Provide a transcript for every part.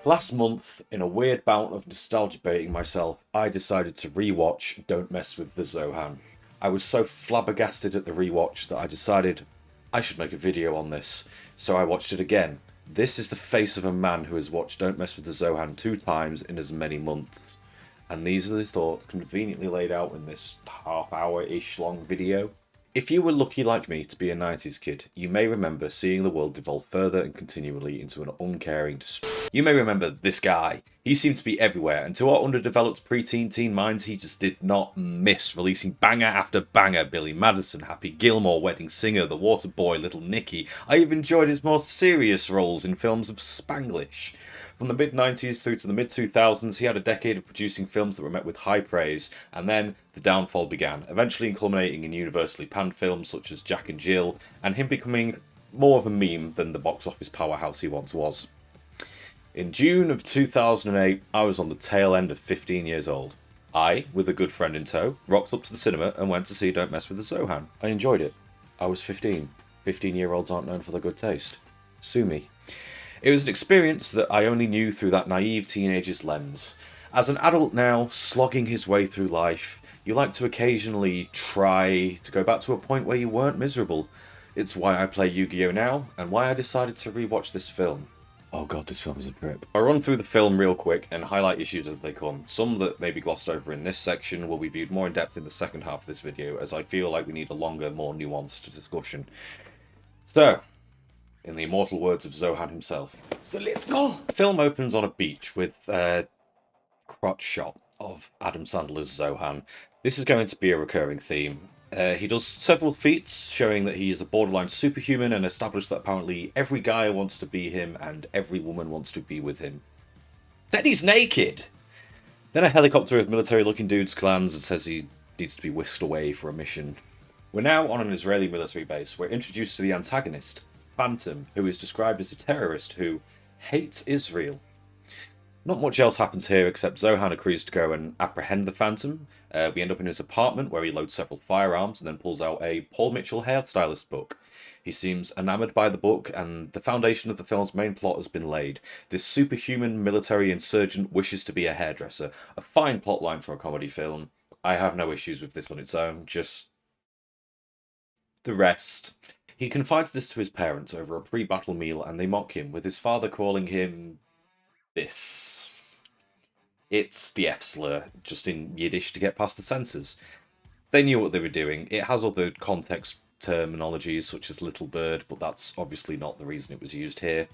Last month, in a weird bout of nostalgia baiting myself, I decided to rewatch Don't Mess with the Zohan. I was so flabbergasted at the rewatch that I decided I should make a video on this, so I watched it again. This is the face of a man who has watched Don't Mess with the Zohan 2 times in as many months. And these are the thoughts conveniently laid out in this half-hour-ish long video. If you were lucky like me to be a 90s kid, you may remember seeing the world devolve further and continually into an uncaring You may remember this guy. He seemed to be everywhere, and to our underdeveloped preteen teen minds, he just did not miss releasing banger after banger. Billy Madison, Happy Gilmore, Wedding Singer, The Water Boy, Little Nicky. I even enjoyed his more serious roles in films of Spanglish. From the mid-90s through to the mid-2000s, he had a decade of producing films that were met with high praise, and then the downfall began, eventually culminating in universally panned films such as Jack and Jill, and him becoming more of a meme than the box office powerhouse he once was. In June of 2008, I was on the tail end of 15 years old. I, with a good friend in tow, rocked up to the cinema and went to see Don't Mess with the Zohan. I enjoyed it. I was 15. 15-year-olds aren't known for their good taste. Sue me. It was an experience that I only knew through that naive teenager's lens. As an adult now, slogging his way through life, you like to occasionally try to go back to a point where you weren't miserable. It's why I play Yu-Gi-Oh! Now, and why I decided to rewatch this film. Oh god, this film is a trip. I'll run through the film real quick and highlight issues as they come. Some that may be glossed over in this section will be viewed more in depth in the second half of this video, as I feel like we need a longer, more nuanced discussion. So, in the immortal words of Zohan himself. So let's go! The film opens on a beach with a crotch shot of Adam Sandler's Zohan. This is going to be a recurring theme. He does several feats showing that he is a borderline superhuman and established that apparently every guy wants to be him and every woman wants to be with him. Then he's naked! Then a helicopter of military-looking dudes lands and says he needs to be whisked away for a mission. We're now on an Israeli military base. We're introduced to the antagonist, Phantom, who is described as a terrorist who hates Israel. Not much else happens here except Zohan agrees to go and apprehend the Phantom. We end up in his apartment where he loads several firearms and then pulls out a Paul Mitchell hairstylist book. He seems enamoured by the book, and the foundation of the film's main plot has been laid. This superhuman military insurgent wishes to be a hairdresser. A fine plotline for a comedy film. I have no issues with this on its own, just the rest. He confides this to his parents over a pre-battle meal and they mock him, with his father calling him this. It's the F-slur, just in Yiddish to get past the censors. They knew what they were doing. It has other context terminologies such as little bird, but that's obviously not the reason it was used here.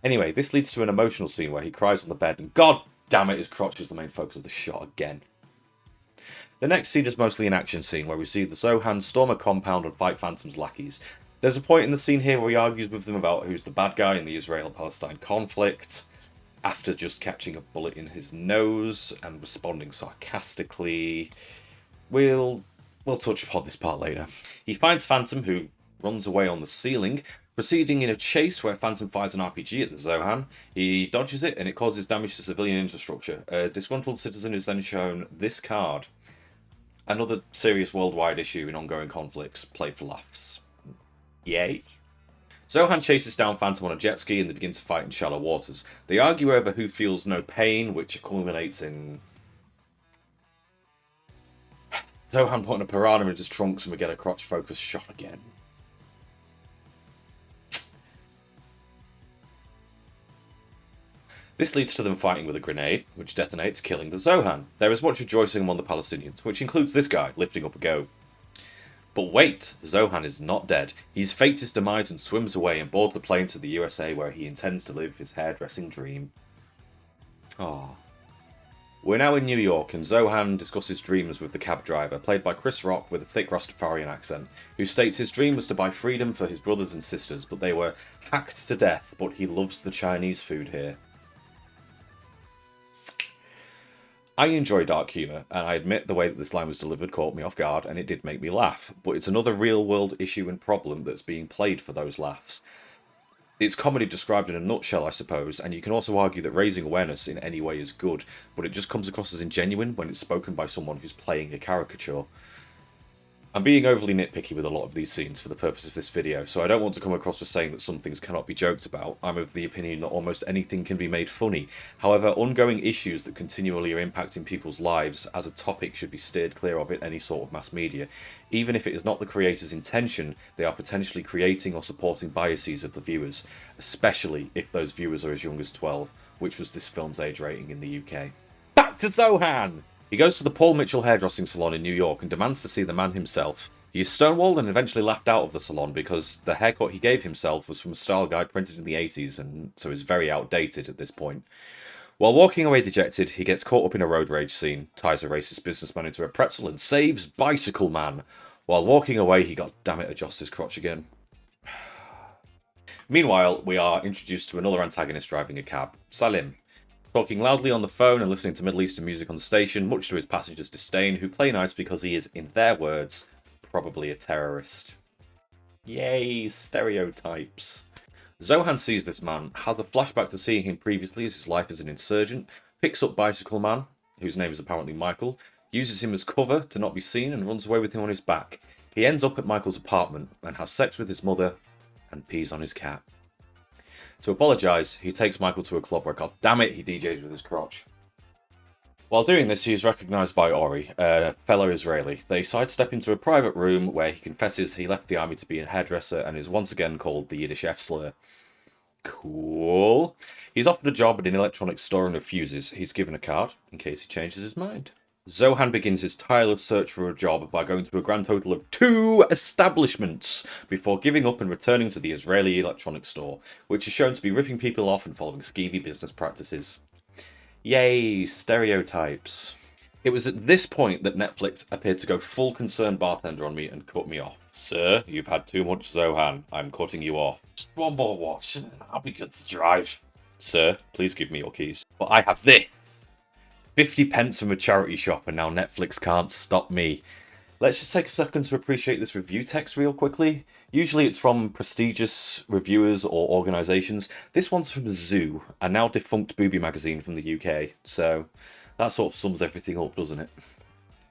Anyway, this leads to an emotional scene where he cries on the bed and god damn it, his crotch is the main focus of the shot again. The next scene is mostly an action scene where we see the Zohan storm a compound and fight Phantom's lackeys. There's a point in the scene here where he argues with them about who's the bad guy in the Israel-Palestine conflict, after just catching a bullet in his nose and responding sarcastically. We'll touch upon this part later. He finds Phantom, who runs away on the ceiling, proceeding in a chase where Phantom fires an RPG at the Zohan. He dodges it and it causes damage to civilian infrastructure. A disgruntled citizen is then shown this card. Another serious worldwide issue in ongoing conflicts, played for laughs. Yay. Zohan chases down Phantom on a jet ski and they begin to fight in shallow waters. They argue over who feels no pain, which culminates in Zohan putting a piranha in his trunks and we get a crotch focus shot again. This leads to them fighting with a grenade, which detonates, killing the Zohan. There is much rejoicing among the Palestinians, which includes this guy, lifting up a go. But wait, Zohan is not dead. He's faked his demise and swims away and boards the plane to the USA where he intends to live his hairdressing dream. Aww. We're now in New York and Zohan discusses dreams with the cab driver, played by Chris Rock with a thick Rastafarian accent, who states his dream was to buy freedom for his brothers and sisters, but they were hacked to death, but he loves the Chinese food here. I enjoy dark humour, and I admit the way that this line was delivered caught me off guard, and it did make me laugh, but it's another real-world issue and problem that's being played for those laughs. It's comedy described in a nutshell, I suppose, and you can also argue that raising awareness in any way is good, but it just comes across as ingenuine when it's spoken by someone who's playing a caricature. I'm being overly nitpicky with a lot of these scenes for the purpose of this video, so I don't want to come across as saying that some things cannot be joked about. I'm of the opinion that almost anything can be made funny. However, ongoing issues that continually are impacting people's lives as a topic should be steered clear of in any sort of mass media. Even if it is not the creator's intention, they are potentially creating or supporting biases of the viewers, especially if those viewers are as young as 12, which was this film's age rating in the UK. Back to Zohan! He goes to the Paul Mitchell hairdressing salon in New York and demands to see the man himself. He is stonewalled and eventually laughed out of the salon because the haircut he gave himself was from a style guide printed in the 80s and so is very outdated at this point. While walking away dejected, he gets caught up in a road rage scene, ties a racist businessman into a pretzel and saves Bicycle Man. While walking away, he goddammit adjusts his crotch again. Meanwhile, we are introduced to another antagonist driving a cab, Salim. Talking loudly on the phone and listening to Middle Eastern music on the station, much to his passengers' disdain, who play nice because he is, in their words, probably a terrorist. Yay, stereotypes. Zohan sees this man, has a flashback to seeing him previously as his life as an insurgent, picks up Bicycle Man, whose name is apparently Michael, uses him as cover to not be seen and runs away with him on his back. He ends up at Michael's apartment and has sex with his mother and pees on his cat. To apologise, he takes Michael to a club where, goddammit, he DJs with his crotch. While doing this, he is recognised by Ori, a fellow Israeli. They sidestep into a private room where he confesses he left the army to be a hairdresser and is once again called the Yiddish F-slur. Cool. He's offered a job at an electronics store and refuses. He's given a card in case he changes his mind. Zohan begins his tireless search for a job by going to a grand total of 2 establishments before giving up and returning to the Israeli electronics store, which is shown to be ripping people off and following skeevy business practices. Yay, stereotypes. It was at this point that Netflix appeared to go full concerned bartender on me and cut me off. Sir, you've had too much Zohan. I'm cutting you off. Just one more wash and I'll be good to drive. Sir, please give me your keys. But I have this. 50 pence from a charity shop and now Netflix can't stop me. Let's just take a second to appreciate this review text real quickly. Usually it's from prestigious reviewers or organisations. This one's from the Zoo, a now defunct booby magazine from the UK. So that sort of sums everything up, doesn't it?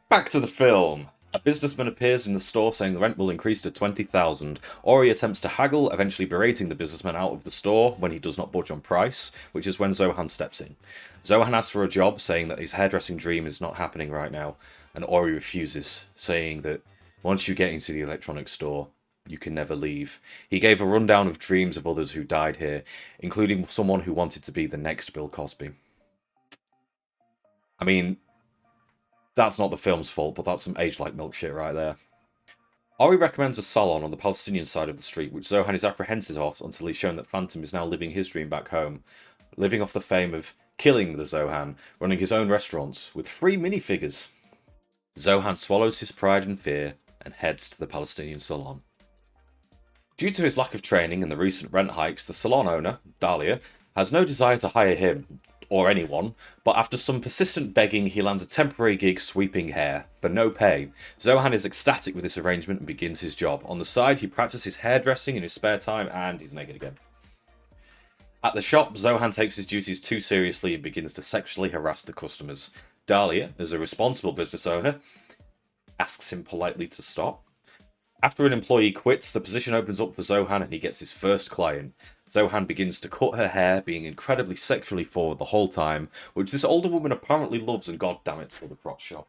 Back to the film. A businessman appears in the store saying the rent will increase to 20,000. Ori attempts to haggle, eventually berating the businessman out of the store when he does not budge on price, which is when Zohan steps in. Zohan asks for a job, saying that his hairdressing dream is not happening right now, and Ori refuses, saying that once you get into the electronics store, you can never leave. He gave a rundown of dreams of others who died here, including someone who wanted to be the next Bill Cosby. I mean, that's not the film's fault, but that's some age-like milk shit right there. Ori recommends a salon on the Palestinian side of the street, which Zohan is apprehensive of until he's shown that Phantom is now living his dream back home, living off the fame of killing the Zohan, running his own restaurants with free minifigures. Zohan swallows his pride and fear and heads to the Palestinian salon. Due to his lack of training and the recent rent hikes, the salon owner, Dahlia, has no desire to hire him, or anyone, but after some persistent begging, he lands a temporary gig sweeping hair, for no pay. Zohan is ecstatic with this arrangement and begins his job. On the side, he practices hairdressing in his spare time, and he's naked again. At the shop, Zohan takes his duties too seriously and begins to sexually harass the customers. Dahlia, as a responsible business owner, asks him politely to stop. After an employee quits, the position opens up for Zohan and he gets his first client. Zohan begins to cut her hair, being incredibly sexually forward the whole time, which this older woman apparently loves and goddammit for the crotch shop.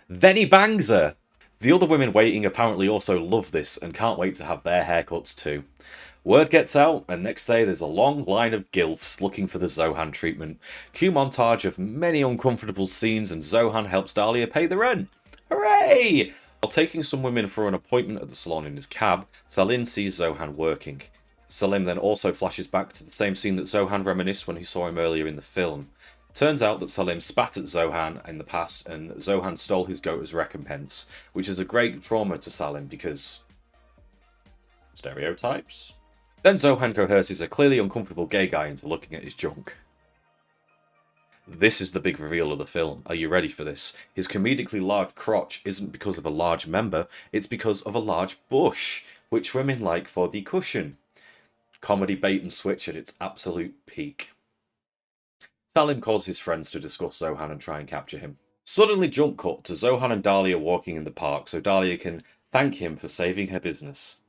Then he bangs her! The other women waiting apparently also love this and can't wait to have their haircuts too. Word gets out, and next day there's a long line of gilfs looking for the Zohan treatment. Cue montage of many uncomfortable scenes and Zohan helps Dahlia pay the rent. Hooray! While taking some women for an appointment at the salon in his cab, Salim sees Zohan working. Salim then also flashes back to the same scene that Zohan reminisced when he saw him earlier in the film. Turns out that Salim spat at Zohan in the past and Zohan stole his goat as recompense, which is a great trauma to Salim because... stereotypes? Then Zohan coerces a clearly uncomfortable gay guy into looking at his junk. This is the big reveal of the film. Are you ready for this? His comedically large crotch isn't because of a large member, it's because of a large bush, which women like for the cushion. Comedy bait and switch at its absolute peak. Salim calls his friends to discuss Zohan and try and capture him. Suddenly jump cut to Zohan and Dahlia walking in the park so Dahlia can thank him for saving her business.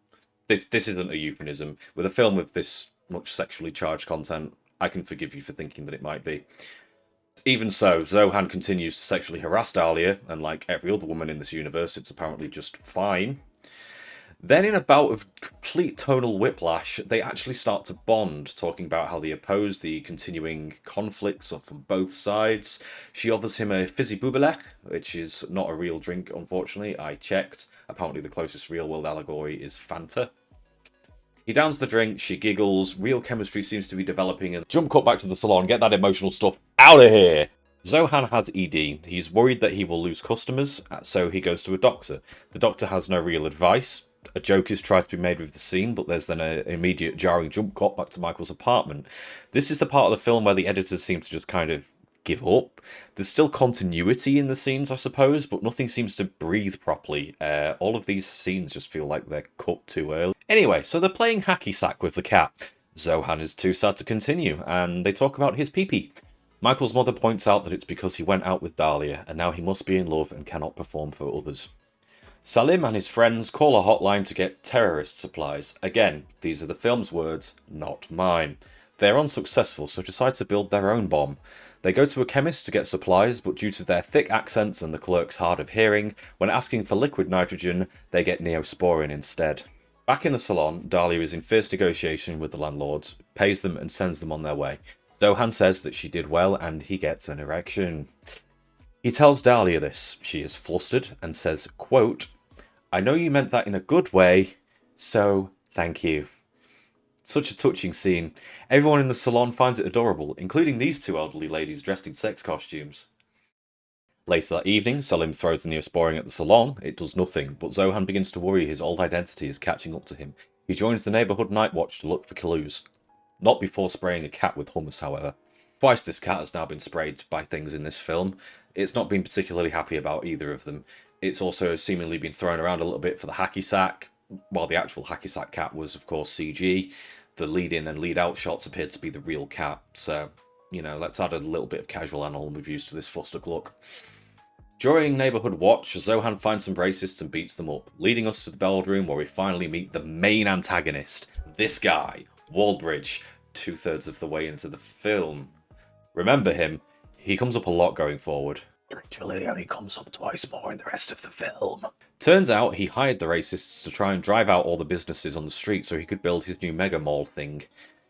This isn't a euphemism. With a film with this much sexually charged content, I can forgive you for thinking that it might be. Even so, Zohan continues to sexually harass Dahlia, and like every other woman in this universe, it's apparently just fine. Then, in a bout of complete tonal whiplash, they actually start to bond, talking about how they oppose the continuing conflicts from both sides. She offers him a fizzy bubelek, which is not a real drink, unfortunately. I checked. Apparently, the closest real-world allegory is Fanta. He downs the drink, she giggles, real chemistry seems to be developing, and jump cut back to the salon, get that emotional stuff out of here! Zohan has ED. He's worried that he will lose customers, so he goes to a doctor. The doctor has no real advice. A joke is tried to be made with the scene, but there's then an immediate jarring jump cut back to Michael's apartment. This is the part of the film where the editors seem to just kind of give up. There's still continuity in the scenes, I suppose, but nothing seems to breathe properly. All of these scenes just feel like they're cut too early. Anyway, so they're playing hacky sack with the cat. Zohan is too sad to continue, and they talk about his pee-pee. Michael's mother points out that it's because he went out with Dahlia, and now he must be in love and cannot perform for others. Salim and his friends call a hotline to get terrorist supplies. Again, these are the film's words, not mine. They're unsuccessful, so decide to build their own bomb. They go to a chemist to get supplies, but due to their thick accents and the clerk's hard of hearing, when asking for liquid nitrogen, they get neosporin instead. Back in the salon, Dahlia is in fierce negotiation with the landlords, pays them and sends them on their way. Zohan says that she did well and he gets an erection. He tells Dahlia this. She is flustered and says, quote, "I know you meant that in a good way, so thank you." Such a touching scene. Everyone in the salon finds it adorable, including these two elderly ladies dressed in sex costumes. Later that evening, Salim throws the neosporin at the salon. It does nothing, but Zohan begins to worry his old identity is catching up to him. He joins the neighbourhood night watch to look for clues. Not before spraying a cat with hummus, however. Twice this cat has now been sprayed by things in this film. It's not been particularly happy about either of them. It's also seemingly been thrown around a little bit for the hacky sack, while the actual hacky sack cat was, of course, CG. The lead-in and lead-out shots appeared to be the real cat, so, you know, let's add a little bit of casual animal reviews to this fustuck look. During Neighbourhood Watch, Zohan finds some racists and beats them up, leading us to the bedroom where we finally meet the main antagonist. This guy, Wallbridge, 2/3 of the way into the film. Remember him, he comes up a lot going forward. He literally only comes up twice more in the rest of the film. Turns out he hired the racists to try and drive out all the businesses on the street so he could build his new mega mall thing.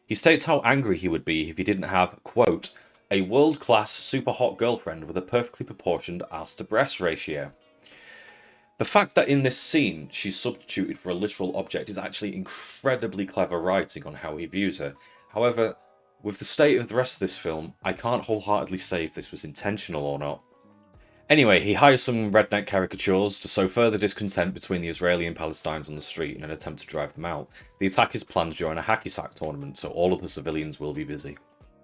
He states how angry he would be if he didn't have, quote, "a world-class super hot girlfriend with a perfectly proportioned ass-to-breast ratio." The fact that in this scene she's substituted for a literal object is actually incredibly clever writing on how he views her. However, with the state of the rest of this film, I can't wholeheartedly say if this was intentional or not. Anyway, he hires some redneck caricatures to sow further discontent between the Israeli and Palestinians on the street in an attempt to drive them out. The attack is planned during a hacky sack tournament, so all of the civilians will be busy.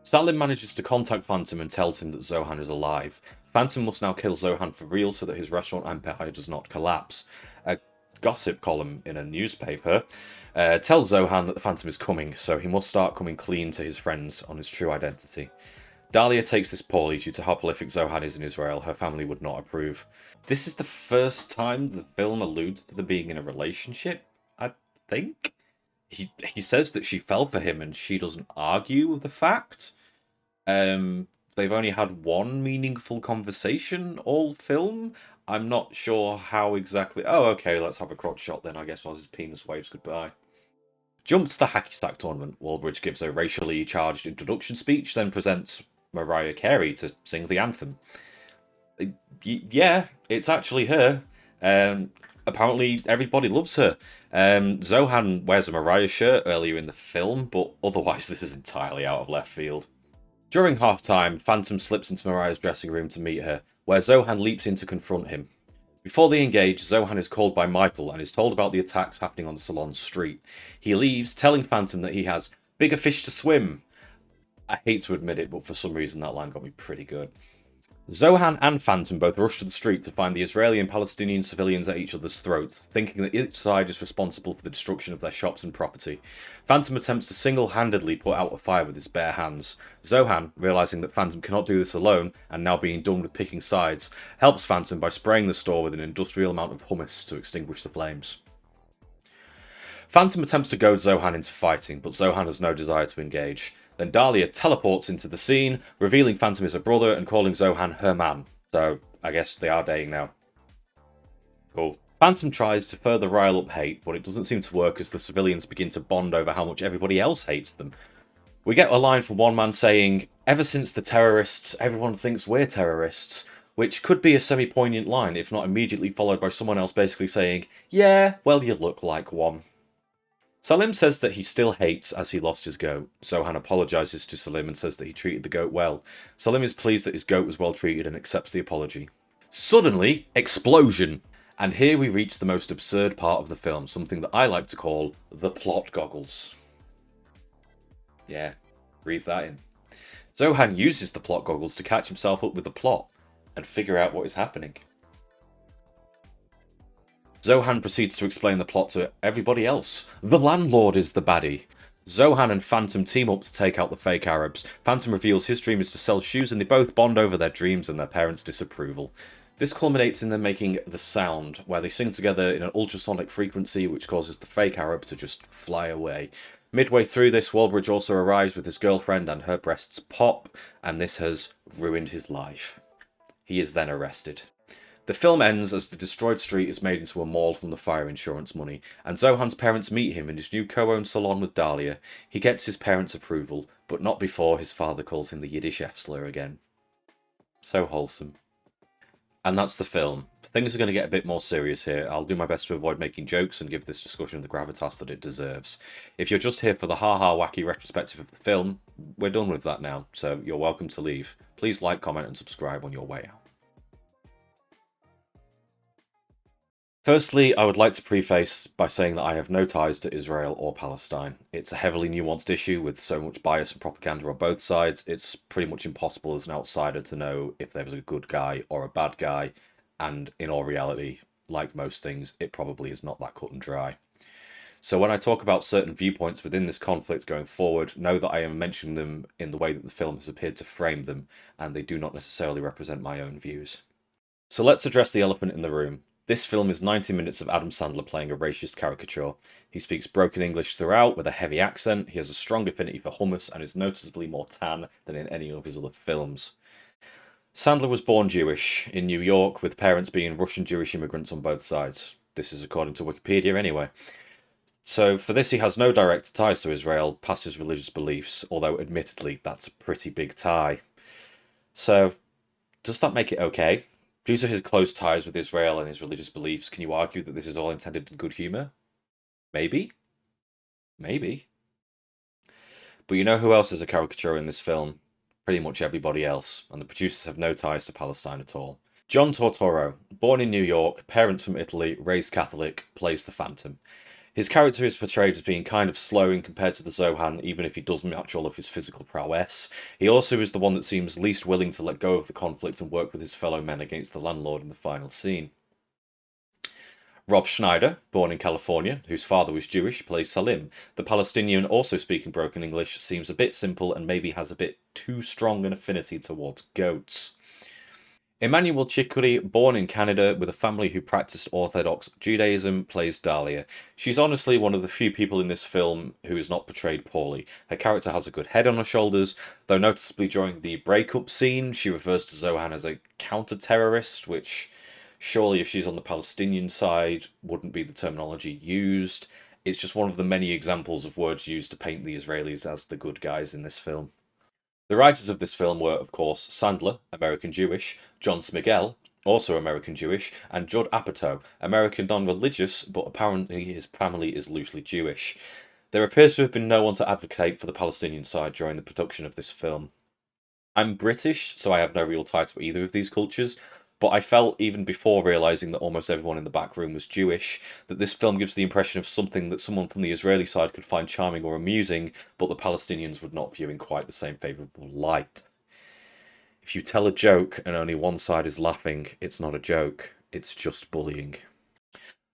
Salim manages to contact Phantom and tells him that Zohan is alive. Phantom must now kill Zohan for real so that his restaurant empire does not collapse. A gossip column in a newspaper tells Zohan that the Phantom is coming, so he must start coming clean to his friends on his true identity. Dahlia takes this poorly due to how prolific Zohan is in Israel. Her family would not approve. This is the first time the film alludes to them being in a relationship, I think. He says that she fell for him and she doesn't argue the fact. They've only had one meaningful conversation all film. I'm not sure how exactly... Oh, okay, let's have a crotch shot then, I guess, while his penis waves goodbye. Jump to the hacky sack tournament. Wallbridge gives a racially charged introduction speech, then presents Mariah Carey to sing the anthem. Yeah, it's actually her. Apparently everybody loves her. Zohan wears a Mariah shirt earlier in the film, but otherwise this is entirely out of left field. During halftime, Phantom slips into Mariah's dressing room to meet her, where Zohan leaps in to confront him. Before they engage, Zohan is called by Michael and is told about the attacks happening on the salon's street. He leaves, telling Phantom that he has bigger fish to swim. I hate to admit it, but for some reason that line got me pretty good. Zohan and Phantom both rush to the street to find the Israeli and Palestinian civilians at each other's throats, thinking that each side is responsible for the destruction of their shops and property. Phantom attempts to single-handedly put out a fire with his bare hands. Zohan, realising that Phantom cannot do this alone, and now being done with picking sides, helps Phantom by spraying the store with an industrial amount of hummus to extinguish the flames. Phantom attempts to goad Zohan into fighting, but Zohan has no desire to engage. Then Dahlia teleports into the scene, revealing Phantom is a brother and calling Zohan her man. So, I guess they are dating now. Cool. Phantom tries to further rile up hate, but it doesn't seem to work as the civilians begin to bond over how much everybody else hates them. We get a line from one man saying, "Ever since the terrorists, everyone thinks we're terrorists," which could be a semi-poignant line, if not immediately followed by someone else basically saying, "Yeah, well, you look like one." Salim says that he still hates as he lost his goat. Zohan apologises to Salim and says that he treated the goat well. Salim is pleased that his goat was well treated and accepts the apology. Suddenly, explosion! And here we reach the most absurd part of the film, something that I like to call the plot goggles. Yeah, breathe that in. Zohan uses the plot goggles to catch himself up with the plot and figure out what is happening. Zohan proceeds to explain the plot to everybody else. The landlord is the baddie. Zohan and Phantom team up to take out the fake Arabs. Phantom reveals his dream is to sell shoes and they both bond over their dreams and their parents' disapproval. This culminates in them making The Sound, where they sing together in an ultrasonic frequency which causes the fake Arab to just fly away. Midway through this, Walbridge also arrives with his girlfriend and her breasts pop, and this has ruined his life. He is then arrested. The film ends as the destroyed street is made into a mall from the fire insurance money, and Zohan's parents meet him in his new co-owned salon with Dahlia. He gets his parents' approval, but not before his father calls him the Yiddish F-slur again. So wholesome. And that's the film. Things are going to get a bit more serious here. I'll do my best to avoid making jokes and give this discussion the gravitas that it deserves. If you're just here for the ha-ha wacky retrospective of the film, we're done with that now, so you're welcome to leave. Please like, comment and subscribe on your way out. Firstly, I would like to preface by saying that I have no ties to Israel or Palestine. It's a heavily nuanced issue with so much bias and propaganda on both sides. It's pretty much impossible as an outsider to know if there was a good guy or a bad guy, and in all reality, like most things, it probably is not that cut and dry. So when I talk about certain viewpoints within this conflict going forward, know that I am mentioning them in the way that the film has appeared to frame them, and they do not necessarily represent my own views. So let's address the elephant in the room. This film is 90 minutes of Adam Sandler playing a racist caricature. He speaks broken English throughout with a heavy accent, he has a strong affinity for hummus, and is noticeably more tan than in any of his other films. Sandler was born Jewish in New York, with parents being Russian Jewish immigrants on both sides. This is according to Wikipedia anyway. So for this he has no direct ties to Israel past his religious beliefs, although admittedly that's a pretty big tie. So, does that make it okay? Due to his close ties with Israel and his religious beliefs, can you argue that this is all intended in good humour? Maybe. Maybe. But you know who else is a caricature in this film? Pretty much everybody else, and the producers have no ties to Palestine at all. John Tortoro, born in New York, parents from Italy, raised Catholic, plays the Phantom. His character is portrayed as being kind of slow in compared to the Zohan, even if he does match all of his physical prowess. He also is the one that seems least willing to let go of the conflict and work with his fellow men against the landlord in the final scene. Rob Schneider, born in California, whose father was Jewish, plays Salim. The Palestinian, also speaking broken English, seems a bit simple and maybe has a bit too strong an affinity towards goats. Emmanuel Chikuri, born in Canada with a family who practiced Orthodox Judaism, plays Dahlia. She's honestly one of the few people in this film who is not portrayed poorly. Her character has a good head on her shoulders, though noticeably during the breakup scene, she refers to Zohan as a counter-terrorist, which surely if she's on the Palestinian side wouldn't be the terminology used. It's just one of the many examples of words used to paint the Israelis as the good guys in this film. The writers of this film were, of course, Sandler, American Jewish, John Smigel, also American Jewish, and Judd Apatow, American non-religious, but apparently his family is loosely Jewish. There appears to have been no one to advocate for the Palestinian side during the production of this film. I'm British, so I have no real tie to either of these cultures, but I felt, even before realising that almost everyone in the back room was Jewish, that this film gives the impression of something that someone from the Israeli side could find charming or amusing, but the Palestinians would not view in quite the same favourable light. If you tell a joke and only one side is laughing, it's not a joke, it's just bullying.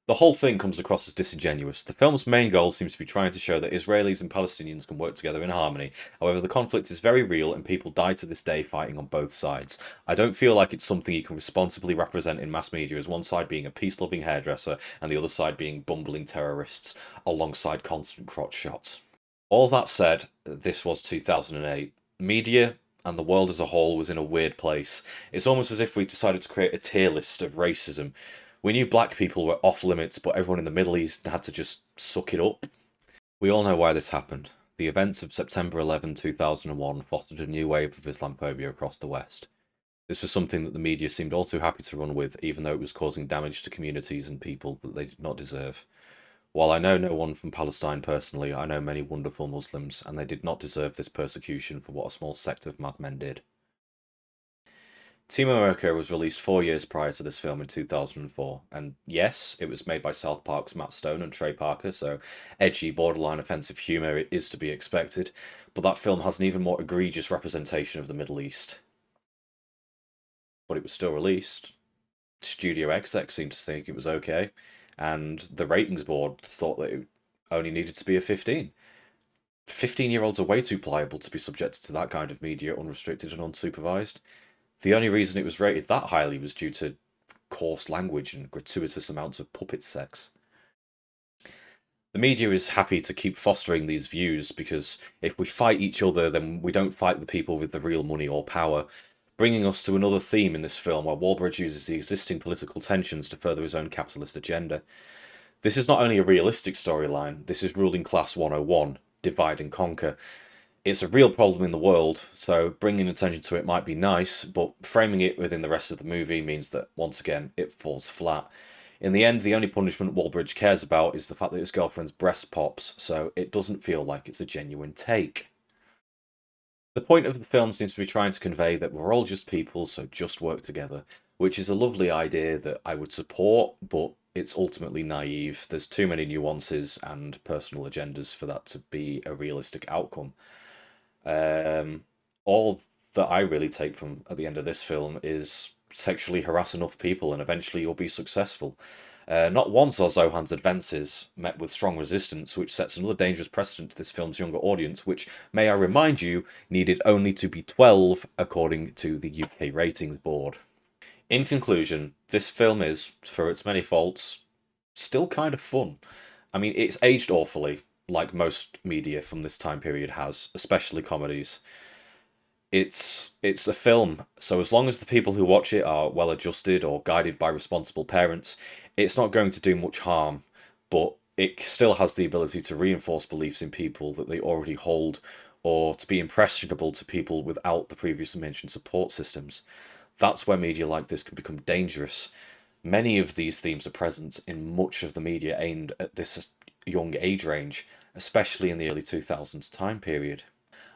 The whole thing comes across as disingenuous. The film's main goal seems to be trying to show that Israelis and Palestinians can work together in harmony. However, the conflict is very real and people die to this day fighting on both sides. I don't feel like it's something you can responsibly represent in mass media as one side being a peace-loving hairdresser and the other side being bumbling terrorists alongside constant crotch shots. All that said, this was 2008. Media and the world as a whole was in a weird place. It's almost as if we decided to create a tier list of racism. We knew black people were off limits, but everyone in the Middle East had to just suck it up. We all know why this happened. The events of September 11, 2001 fostered a new wave of Islamophobia across the West. This was something that the media seemed all too happy to run with, even though it was causing damage to communities and people that they did not deserve. While I know no one from Palestine personally, I know many wonderful Muslims, and they did not deserve this persecution for what a small sect of madmen did. Team America was released 4 years prior to this film in 2004, and yes, it was made by South Park's Matt Stone and Trey Parker, so edgy, borderline offensive humour is to be expected, but that film has an even more egregious representation of the Middle East. But it was still released. Studio XX seemed to think it was okay, and the ratings board thought that it only needed to be a 15. 15-year-olds are way too pliable to be subjected to that kind of media unrestricted and unsupervised. The only reason it was rated that highly was due to coarse language and gratuitous amounts of puppet sex. The media is happy to keep fostering these views because if we fight each other, then we don't fight the people with the real money or power, bringing us to another theme in this film where Wahlberg uses the existing political tensions to further his own capitalist agenda. This is not only a realistic storyline, this is ruling class 101, divide and conquer. It's a real problem in the world, so bringing attention to it might be nice, but framing it within the rest of the movie means that, once again, it falls flat. In the end, the only punishment Wahlberg cares about is the fact that his girlfriend's breast pops, so it doesn't feel like it's a genuine take. The point of the film seems to be trying to convey that we're all just people, so just work together, which is a lovely idea that I would support, but it's ultimately naive. There's too many nuances and personal agendas for that to be a realistic outcome. All that I really take from at the end of this film is sexually harass enough people and eventually you'll be successful. Not once are Zohan's advances met with strong resistance, which sets another dangerous precedent to this film's younger audience, which, may I remind you, needed only to be 12 according to the UK Ratings Board. In conclusion, this film is, for its many faults, still kind of fun. I mean, it's aged awfully, like most media from this time period has, especially comedies. It's a film, so as long as the people who watch it are well adjusted or guided by responsible parents, it's not going to do much harm, but it still has the ability to reinforce beliefs in people that they already hold, or to be impressionable to people without the previously mentioned support systems. That's where media like this can become dangerous. Many of these themes are present in much of the media aimed at this young age range, especially in the early 2000s time period.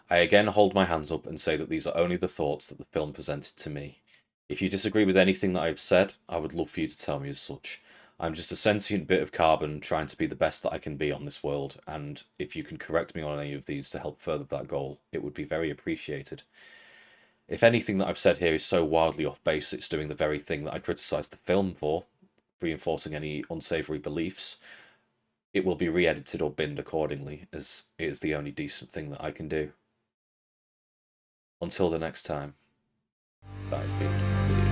I again hold my hands up and say that these are only the thoughts that the film presented to me. If you disagree with anything that I've said, I would love for you to tell me as such. I'm just a sentient bit of carbon trying to be the best that I can be on this world, and if you can correct me on any of these to help further that goal, it would be very appreciated. If anything that I've said here is so wildly off base, it's doing the very thing that I criticised the film for, reinforcing any unsavoury beliefs, it will be re-edited or binned accordingly, as it is the only decent thing that I can do. Until the next time, that is the end of the video.